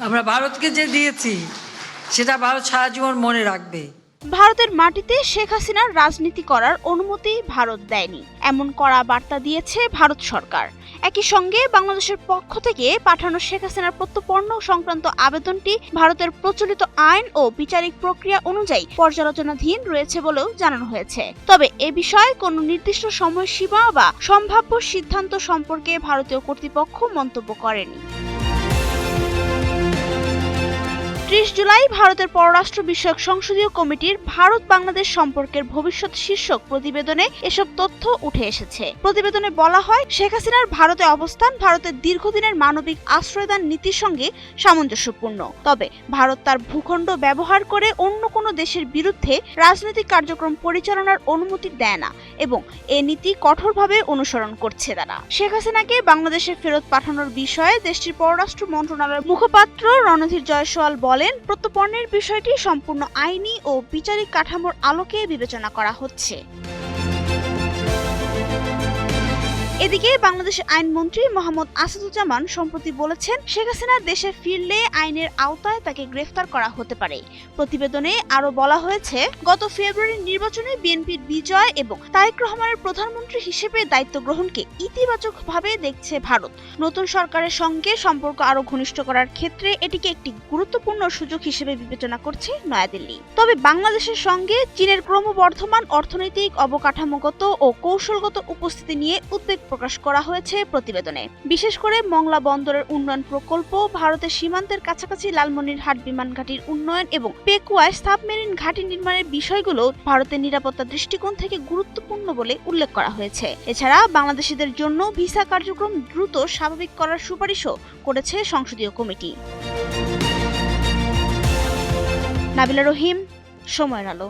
আমরা ভারতকে যে দিয়েছি সেটা ভারত সারা জীবন মনে রাখবে। ভারতের মাটিতে শেখ হাসিনার রাজনীতি করার অনুমতি ভারত দেয়নি, এমন কড়া বার্তা দিয়েছে ভারত সরকার। একই সঙ্গে বাংলাদেশের পক্ষ থেকে পাঠানো শেখ হাসিনার প্রত্যর্পণ সংক্রান্ত আবেদনটি ভারতের প্রচলিত আইন ও বিচারিক প্রক্রিয়া অনুযায়ী পর্যালোচনাধীন রয়েছে বলেও জানানো হয়েছে। তবে এ বিষয়ে কোনো নির্দিষ্ট সময়সীমা বা সম্ভাব্য সিদ্ধান্ত সম্পর্কে ভারতীয় কর্তৃপক্ষ মন্তব্য করেনি। ৩০ জুলাই ভারতের পররাষ্ট্র বিষয়ক সংসদীয় কমিটির ভারত বাংলাদেশ সম্পর্কের ভবিষ্যৎ শীর্ষক প্রতিবেদনে এসব তথ্য উঠে এসেছে। প্রতিবেদনে বলা হয়, শেখ হাসিনার ভারতে অবস্থান ভারতের দীর্ঘদিনের মানবিক আশ্রয়দান নীতির সঙ্গে সামঞ্জস্যপূর্ণ। তবে ভারত তার ভূখণ্ড ব্যবহার করে অন্য কোনো দেশের বিরুদ্ধে রাজনৈতিক কার্যক্রম পরিচালনার অনুমতি দেয় না এবং এ নীতি কঠোরভাবে অনুসরণ করছে তারা। শেখ হাসিনাকে বাংলাদেশে ফেরত পাঠানোর বিষয়ে দেশটির পররাষ্ট্র মন্ত্রণালয়ের মুখপাত্র রণধীর জয়সওয়াল বলেন, প্রত্যর্পণের বিষয়টি সম্পূর্ণ আইনি ও বিচারিক কাঠামোর আলোকে বিবেচনা করা হচ্ছে। এদিকে বাংলাদেশের আইনমন্ত্রী মোহাম্মদ আসাদুজ্জামান সম্প্রতি বলেছেন, শেখ হাসিনা দেশে ফিরলে আইনের আওতায় তাকে গ্রেফতার করা হতে পারে। প্রতিবেদনে আরো বলা হয়েছে, গত ফেব্রুয়ারির নির্বাচনে বিএনপির বিজয় এবং তারেক রহমানের প্রধানমন্ত্রী হিসেবে দায়িত্ব গ্রহণকে ইতিবাচকভাবে দেখছে ভারত। নতুন সরকারের সঙ্গে সম্পর্ক আরো ঘনিষ্ঠ করার ক্ষেত্রে এটিকে একটি গুরুত্বপূর্ণ সুযোগ হিসেবে বিবেচনা করছে নয়াদিল্লি। তবে বাংলাদেশের সঙ্গে চীনের ক্রমবর্ধমান অর্থনৈতিক, অবকাঠামোগত ও কৌশলগত উপস্থিতি নিয়ে উদ্বেগ প্রকাশ করা হয়েছে প্রতিবেদনে। বিশেষ করে মংলা বন্দরের উন্নয়ন প্রকল্প, ভারতের সীমান্তের কাছাকাছি লালমনিরহাট বিমান ঘাঁটির উন্নয়ন এবং পেকুয়ায় সাবমেরিন ঘাঁটি নির্মাণের বিষয়গুলো ভারতের নিরাপত্তা দৃষ্টিকোণ থেকে গুরুত্বপূর্ণ বলে উল্লেখ করা হয়েছে। এছাড়া বাংলাদেশিদের জন্য ভিসা কার্যক্রম দ্রুত স্বাভাবিক করার সুপারিশও করেছে সংসদীয় কমিটি। নাবিলা রহিম, সময়ের আলো।